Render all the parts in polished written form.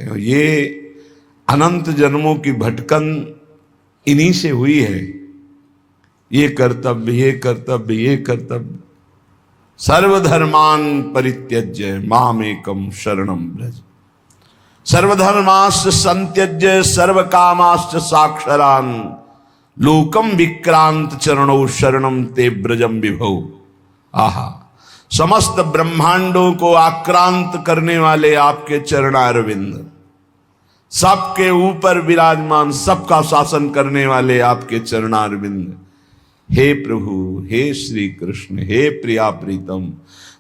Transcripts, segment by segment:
सकते हैं। ये अनंत जन्मों की भटकन इन्हीं से हुई है। ये कर्तव्य, ये कर्तव्य, ये कर्तव्य। सर्वधर्मान परित्यज्य मामेकम शरणम व्रज। सर्वधर्माश्च संत्यज्य सर्वकामाश्च साक्षरान लोकम विक्रांत चरणों शरणम ते ब्रजम विभो। आहा, समस्त ब्रह्मांडों को आक्रांत करने वाले आपके चरणारविंद, सबके ऊपर विराजमान, सबका शासन करने वाले आपके चरणारविंद। हे प्रभु, हे श्री कृष्ण, हे प्रिया प्रीतम,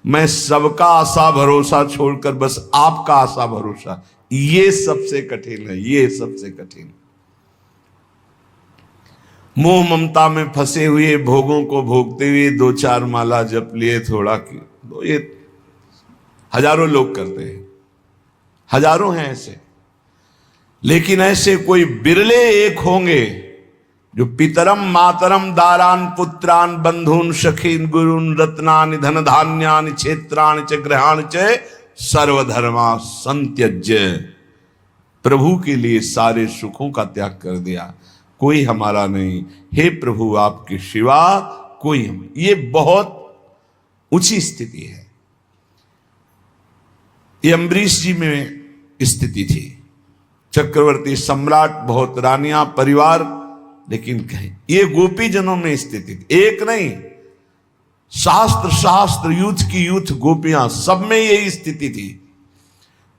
मैं सबका आशा भरोसा छोड़कर बस आपका आशा भरोसा, ये सबसे कठिन है, ये सबसे कठिन। मोह ममता में फंसे हुए, भोगों को भोगते हुए दो चार माला जप लिए, थोड़ा की तो ये हजारों लोग करते हैं, हजारों हैं ऐसे। लेकिन ऐसे कोई बिरले एक होंगे जो पितरम मातरम दारान पुत्रान बंधुन सखीन गुरुन रत्नानि धन धान्यानि क्षेत्राणि च ग्रहाणि च सर्वधर्मा संत्यज्य। प्रभु के लिए सारे सुखों का त्याग कर दिया, कोई हमारा नहीं। हे प्रभु, आपके सिवा कोई हम। ये बहुत ऊंची स्थिति है। ये अम्बरीश जी में स्थिति थी। चक्रवर्ती सम्राट, बहुत रानियां, परिवार, लेकिन कहीं ये गोपी जनों में स्थिति थी। एक नहीं, शास्त्र शास्त्र यूथ की यूथ गोपियां, सब में यही स्थिति थी।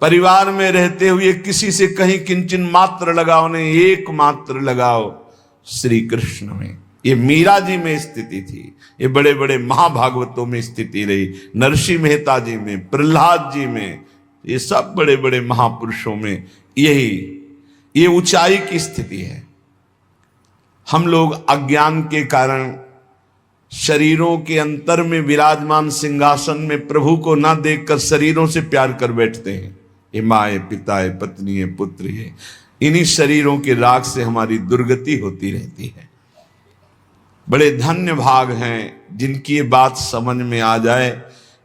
परिवार में रहते हुए किसी से कहीं किंचन मात्र लगाओ नहीं, एक मात्र लगाओ श्री कृष्ण में। ये मीरा जी में स्थिति थी, ये बड़े बड़े महाभागवतों में स्थिति रही, नरसिंह मेहता जी में, प्रहलाद जी में, ये सब बड़े बड़े महापुरुषों में ये ऊंचाई की स्थिति है। हम लोग अज्ञान के कारण शरीरों के अंतर में विराजमान सिंहासन में प्रभु को ना देखकर शरीरों से प्यार कर बैठते हैं। ये माँ है, पिता है, पत्नी है, पुत्र है। इन्हीं शरीरों के राग से हमारी दुर्गति होती रहती है। बड़े धन्य भाग हैं जिनकी ये बात समझ में आ जाए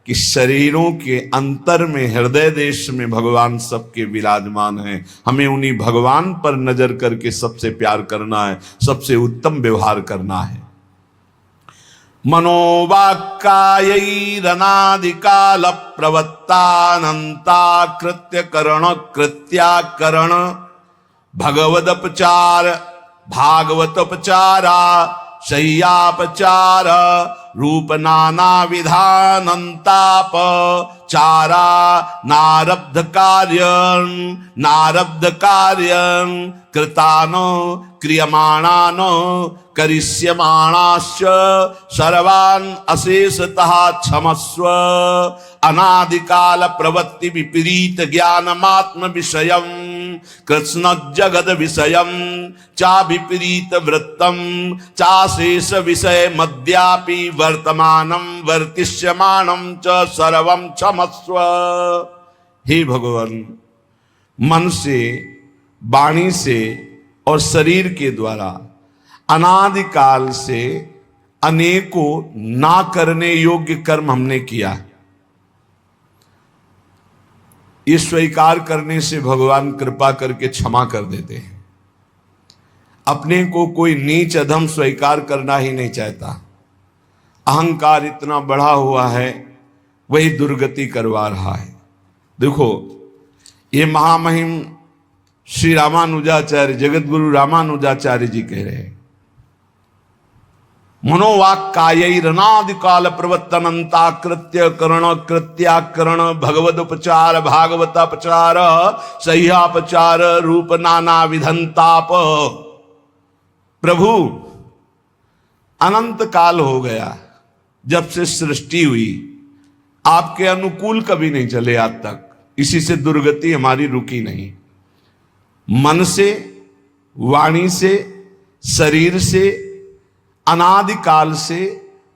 कि शरीरों के अंतर में, हृदय देश में भगवान सबके विराजमान हैं। हमें उन्हीं भगवान पर नजर करके सबसे प्यार करना है, सबसे उत्तम व्यवहार करना है। मनोवाक्कायैरनादिकाल प्रवत्तानंता कृत्य करण कृत्याकरण भगवदपचार भागवतोपचारा शय्यापचार रूप नाना विधानंताप चारा नारब्ध कार्यं कृतानो क्रियमाणानो करिष्यमाणाश्च सर्वान् अशेषतः क्षमस्व। अनादिकाल प्रवृत्ति विपरीत ज्ञानमात्म विषयं कृष्ण जगद विषयं चा विपरीत वृत्तं चाशेष विषय मध्यापि वर्तमानं वर्तिष्यमानं च सर्वं क्षमस्व। हे भगवान, मन से, वाणी से और शरीर के द्वारा अनादिकाल से अनेकों ना करने योग्य कर्म हमने किया। ये स्वीकार करने से भगवान कृपा करके क्षमा कर देते हैं। अपने को कोई नीच अधम स्वीकार करना ही नहीं चाहता। अहंकार इतना बढ़ा हुआ है, वही दुर्गति करवा रहा है। देखो, ये महामहिम श्री रामानुजाचार्य, जगत गुरु रामानुजाचार्य जी कह रहे हैं, मनोवाक्कायैरनादिकाल प्रवर्तनंता कृत्य करण कृत्याकरण भगवदोपचार भागवतापचार सह्यापचार रूप नाना विधंताप। प्रभु, अनंत काल हो गया जब से सृष्टि हुई, आपके अनुकूल कभी नहीं चले आज तक। इसी से दुर्गति हमारी रुकी नहीं। मन से, वाणी से, शरीर से, अनादिकाल से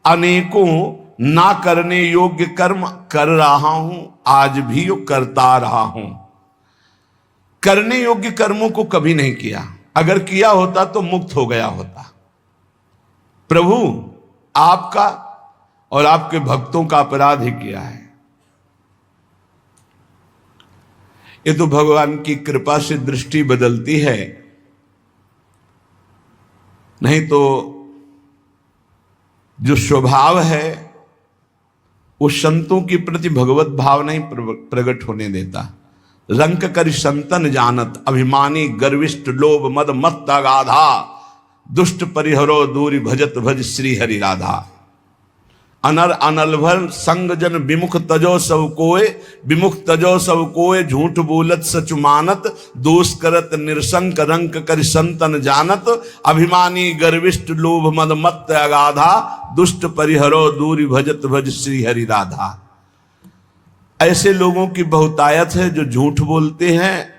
अनेकों ना करने योग्य कर्म कर रहा हूं, आज भी करता रहा हूं। करने योग्य कर्मों को कभी नहीं किया। अगर किया होता तो मुक्त हो गया होता। प्रभु, आपका और आपके भक्तों का अपराध ही किया है। ये तो भगवान की कृपा से दृष्टि बदलती है, नहीं तो जो स्वभाव है वो संतों के प्रति भगवत भाव नहीं प्रकट होने देता। रंक कर संतन जानत, अभिमानी गर्विष्ठ लोभ मद मत्त अगाधा, दुष्ट परिहरो दूरी भजत भज श्री हरि राधा। अनर अनलभर संग जन विमुख तजो सब कोय, विमुख तजो सब कोय झूठ बोलत सच मानत, दोष करत निरसंक रंक कर संतन जानत, अभिमानी गर्विष्ठ लोभ मद मत्त अगाधा, दुष्ट परिहरो दूरी भजत भज श्री हरि राधा। ऐसे लोगों की बहुतायत है जो झूठ बोलते हैं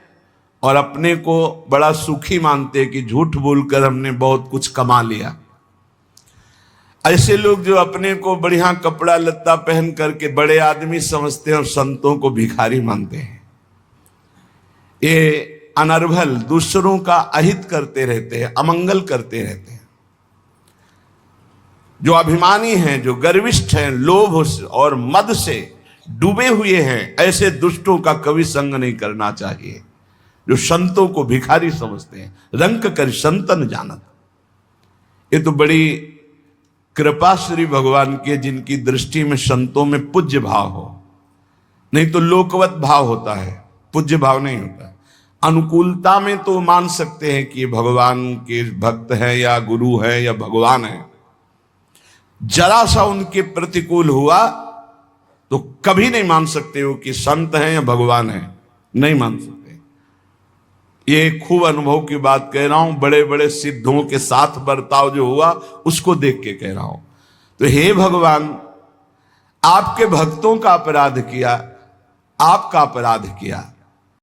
और अपने को बड़ा सुखी मानते हैं कि झूठ बोलकर हमने बहुत कुछ कमा लिया। ऐसे लोग जो अपने को बढ़िया कपड़ा लत्ता पहन करके बड़े आदमी समझते हैं और संतों को भिखारी मानते हैं। ये अनर्भल दूसरों का अहित करते रहते हैं, अमंगल करते रहते हैं। जो अभिमानी हैं, जो गर्विष्ठ हैं, लोभ और मद से डूबे हुए हैं, ऐसे दुष्टों का कभी संग नहीं करना चाहिए। जो संतों को भिखारी समझते हैं, रंक कर संतन जानत। ये तो बड़ी कृपा श्री भगवान के, जिनकी दृष्टि में संतों में पूज्य भाव हो, नहीं तो लोकवत भाव होता है, पूज्य भाव नहीं होता। अनुकूलता में तो मान सकते हैं कि भगवान के भक्त हैं या गुरु हैं या भगवान है। जरा सा उनके प्रतिकूल हुआ तो कभी नहीं मान सकते हो कि संत हैं या भगवान हैं, नहीं मान सकते। ये खूब अनुभव की बात कह रहा हूं, बड़े बड़े सिद्धों के साथ बर्ताव जो हुआ उसको देख के कह रहा हूं। तो हे भगवान, आपके भक्तों का अपराध किया, आपका अपराध किया,